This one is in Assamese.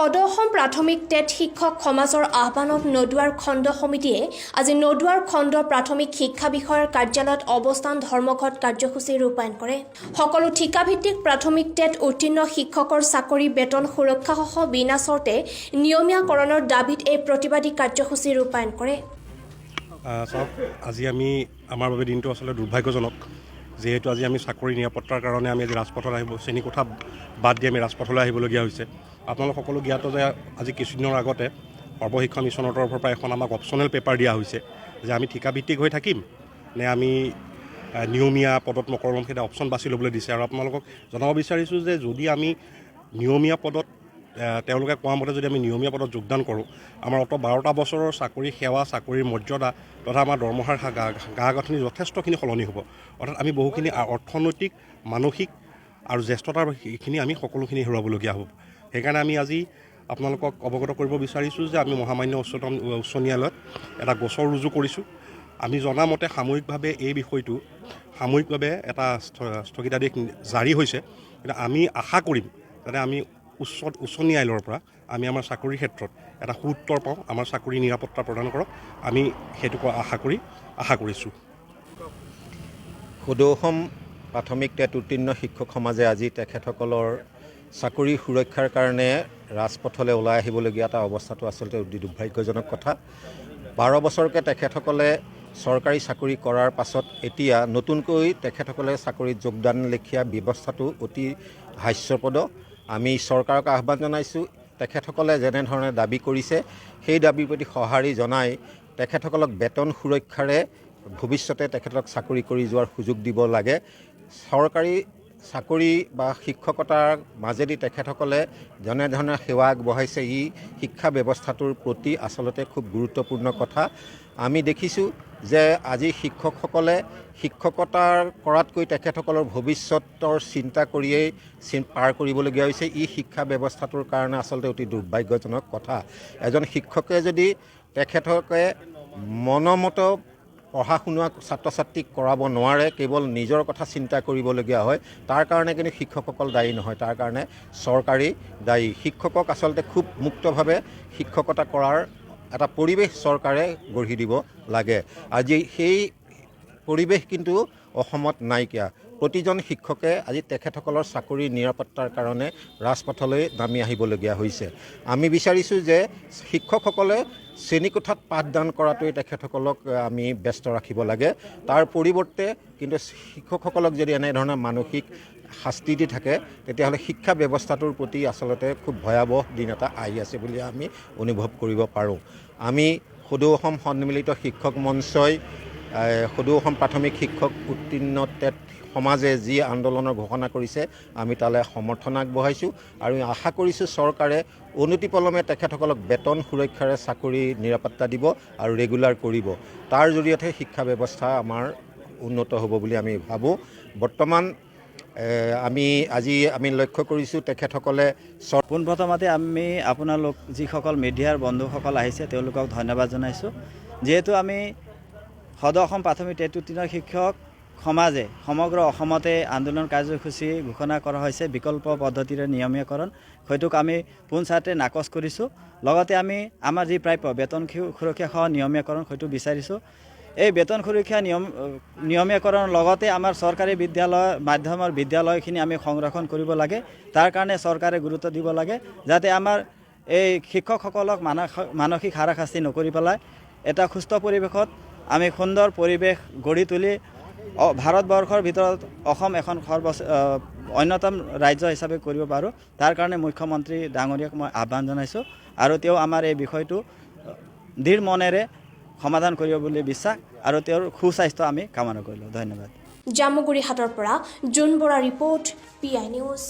সদৌ প্ৰাথমিক টেট শিক্ষক সমাজৰ আহ্বানত নদুৱাৰ খণ্ড সমিতিয়ে আজি নদুৱাৰ খণ্ড প্ৰাথমিক শিক্ষা বিষয়ৰ কাৰ্যালয়ত অৱস্থান ধৰ্মঘট কাৰ্যসূচী ৰূপায়ণ কৰে। সকলো ঠিকাভিত্তিক প্ৰাথমিক টেট উত্তীৰ্ণ শিক্ষকৰ চাকৰি বেতন সুৰক্ষাসহ বিনা চৰ্তে নিয়মীয়াকৰণৰ দাবীত এই প্ৰতিবাদী কাৰ্যসূচী ৰূপায়ণ কৰে। আজি আমি আমাৰ বাবে দিনটো আসলে দুৰ্ভাগ্যজনক, যেহেতু আজি আমি চাকৰি নিৰাপত্তাৰ কাৰণে আমি আজি ৰাজপথত আহিব শ্ৰেণীকোঠা বাদ দি আমি ৰাজপথলৈ আহিবলগীয়া হৈছে। আপোনালোক সকলো জ্ঞাত যে আজি কিছুদিনৰ আগতে সৰ্বশিক্ষা মিছনৰ তৰফৰ পৰা এখন আমাক অপশ্যনেল পেপাৰ দিয়া হৈছে যে আমি ঠিকাভিত্তিক হৈ থাকিম নে আমি নিয়মীয়া পদত নকৰম, সেইটা অপশ্যন বাছি ল'বলৈ দিছে। আৰু আপোনালোকক জনাব বিচাৰিছোঁ যে যদি আমি নিয়মীয়া পদত তেওঁলোকে কোৱা মতে যদি আমি নিয়মীয়া পদত যোগদান কৰোঁ, আমাৰ 12টা বছৰৰ চাকৰি সেৱা, চাকৰিৰ মৰ্যাদা তথা আমাৰ দৰমহাৰ গা গাঁথনি যথেষ্টখিনি সলনি হ'ব। অৰ্থাৎ আমি বহুখিনি অৰ্থনৈতিক, মানসিক আৰু জ্যেষ্ঠতাৰ এইখিনি আমি সকলোখিনি হেৰুৱাবলগীয়া হ'ব। সেইকাৰণে আমি আজি আপোনালোকক অৱগত কৰিব বিচাৰিছোঁ যে আমি মহামান্য উচ্চ ন্যায়ালয়ত এটা গোচৰ ৰুজু কৰিছোঁ। আমি জনামতে সাময়িকভাৱে এই বিষয়টো এটা স্থগিতাদেশ জাৰি হৈছে, কিন্তু আমি আশা কৰিম যাতে আমি উচ্চ ন্যায়ালয়ৰ পৰা আমি আমাৰ চাকৰিৰ ক্ষেত্ৰত এটা সুউত্তৰ পাওঁ, আমাৰ চাকৰি নিৰাপত্তা প্ৰদান কৰক, আমি সেইটোক আশা কৰিছোঁ। সদৌ প্ৰাথমিক টেট উত্তীৰ্ণ শিক্ষক সমাজে আজি তেখেতসকলৰ চাকৰি সুৰক্ষাৰ কাৰণে ৰাজপথলৈ ওলাই আহিবলগীয়া এটা অৱস্থাটো আচলতে অতি দুৰ্ভাগ্যজনক কথা। 12 বছৰকৈ তেখেতসকলে চৰকাৰী চাকৰি কৰাৰ পাছত এতিয়া নতুনকৈ তেখেতসকলে চাকৰিত যোগদান লেখীয়া ব্যৱস্থাটো অতি হাস্যপদ। আমি চৰকাৰক আহ্বান জনাইছোঁ, তেখেতসকলে যেনেধৰণে দাবী কৰিছে সেই দাবীৰ প্ৰতি সঁহাৰি জনাই তেখেতসকলক বেতন সুৰক্ষাৰে ভৱিষ্যতে তেখেতক চাকৰি কৰি যোৱাৰ সুযোগ দিব লাগে। চৰকাৰী চাকৰি বা শিক্ষকতাৰ মাজেদি তেখেতসকলে যেনেধৰণে সেৱা আগবঢ়াইছে, ই শিক্ষা ব্যৱস্থাটোৰ প্ৰতি আচলতে খুব গুৰুত্বপূৰ্ণ কথা। আমি দেখিছোঁ যে আজি শিক্ষকসকলে শিক্ষকতাৰ কৰাতকৈ তেখেতসকলৰ ভৱিষ্যতৰ চিন্তা কৰিয়েই পাৰ কৰিবলগীয়া হৈছে। ই শিক্ষা ব্যৱস্থাটোৰ কাৰণে আচলতে অতি দুৰ্ভাগ্যজনক কথা। এজন শিক্ষকে যদি তেখেতকে মনমত পঢ়া শুনা ছাত্ৰ ছাত্ৰীক কৰাব নোৱাৰে, কেৱল নিজৰ কথা চিন্তা কৰিবলগীয়া হয়, তাৰ কাৰণে কিন্তু শিক্ষকসকল দায়ী নহয়, তাৰ কাৰণে চৰকাৰেই দায়ী। শিক্ষকক আচলতে খুব মুক্তভাৱে শিক্ষকতা কৰাৰ এটা পৰিৱেশ চৰকাৰে গঢ়ি দিব লাগে। আজি সেই পৰিৱেশ কিন্তু অসমত নাইকিয়া। প্ৰতিজন শিক্ষকে আজি তেখেতসকলৰ চাকৰিৰ নিৰাপত্তাৰ কাৰণে ৰাজপথলৈ নামি আহিবলগীয়া হৈছে। আমি বিচাৰিছোঁ যে শিক্ষকসকলে শ্ৰেণীকোঠাত পাঠদান কৰাটোৱে তেখেতসকলক আমি ব্যস্ত ৰাখিব লাগে। তাৰ পৰিৱৰ্তে কিন্তু শিক্ষকসকলক যদি এনেধৰণে মানসিক শাস্তি দি থাকে, তেতিয়াহ'লে শিক্ষা ব্যৱস্থাটোৰ প্ৰতি আচলতে খুব ভয়াৱহ দিন এটা আহি আছে বুলি আমি অনুভৱ কৰিব পাৰোঁ। আমি সদৌ অসম সন্মিলিত শিক্ষক মঞ্চই সদৌ অসম প্ৰাথমিক শিক্ষক উত্তীৰ্ণ টেট সমাজে যি আন্দোলনৰ ঘোষণা কৰিছে, আমি তালৈ সমৰ্থন আগবঢ়াইছোঁ আৰু আশা কৰিছোঁ চৰকাৰে অনতিপলমে তেখেতসকলক বেতন সুৰক্ষাৰে চাকৰি নিৰাপত্তা দিব আৰু ৰেগুলাৰ কৰিব। তাৰ জৰিয়তে শিক্ষা ব্যৱস্থা আমাৰ উন্নত হ'ব বুলি আমি ভাবোঁ। বৰ্তমান আমি লক্ষ্য কৰিছোঁ তেখেতসকলে পোনপ্ৰথমতে আমি আপোনালোক যিসকল মিডিয়াৰ বন্ধুসকল আহিছে তেওঁলোকক ধন্যবাদ জনাইছোঁ। যিহেতু আমি সদৌ অসম প্ৰাথমিক টেট উত্তীৰ্ণ শিক্ষক সমাজে সমগ্ৰ অসমতে আন্দোলন কাৰ্যসূচী ঘোষণা কৰা হৈছে বিকল্প পদ্ধতিৰে নিয়মীয়াকৰণ, সেইটোক আমি পোনচাতে নাকচ কৰিছোঁ। লগতে আমি আমাৰ যি প্ৰাপ্য বেতন সুৰক্ষাসহ নিয়মীয়াকৰণ সেইটো বিচাৰিছোঁ। এই বেতন সুৰক্ষা নিয়মীয়াকৰণৰ লগতে আমাৰ চৰকাৰী বিদ্যালয় মাধ্যমৰ বিদ্যালয়খিনি আমি সংৰক্ষণ কৰিব লাগে। তাৰ কাৰণে চৰকাৰে গুৰুত্ব দিব লাগে, যাতে আমাৰ এই শিক্ষকসকলক মানসিক হাৰাশাস্তি নকৰি পেলাই এটা সুস্থ পৰিৱেশত আমি সুন্দৰ পৰিৱেশ গঢ়ি তুলি ভাৰতবৰ্ষৰ ভিতৰত অসম এখন অন্যতম ৰাজ্য হিচাপে কৰিব পাৰোঁ। তাৰ কাৰণে মুখ্যমন্ত্ৰী ডাঙৰীয়াক মই আহ্বান জনাইছোঁ আৰু তেওঁ আমাৰ এই বিষয়টো দৃঢ় মনেৰে সমাধান কৰিব বুলি বিশ্বাস আৰু তেওঁৰ সুস্বাস্থ্য আমি কামনা কৰিলোঁ। ধন্যবাদ। জামুগুৰি হাটৰ পৰা জোন বৰা ৰিপৰ্ট, PI নিউজ।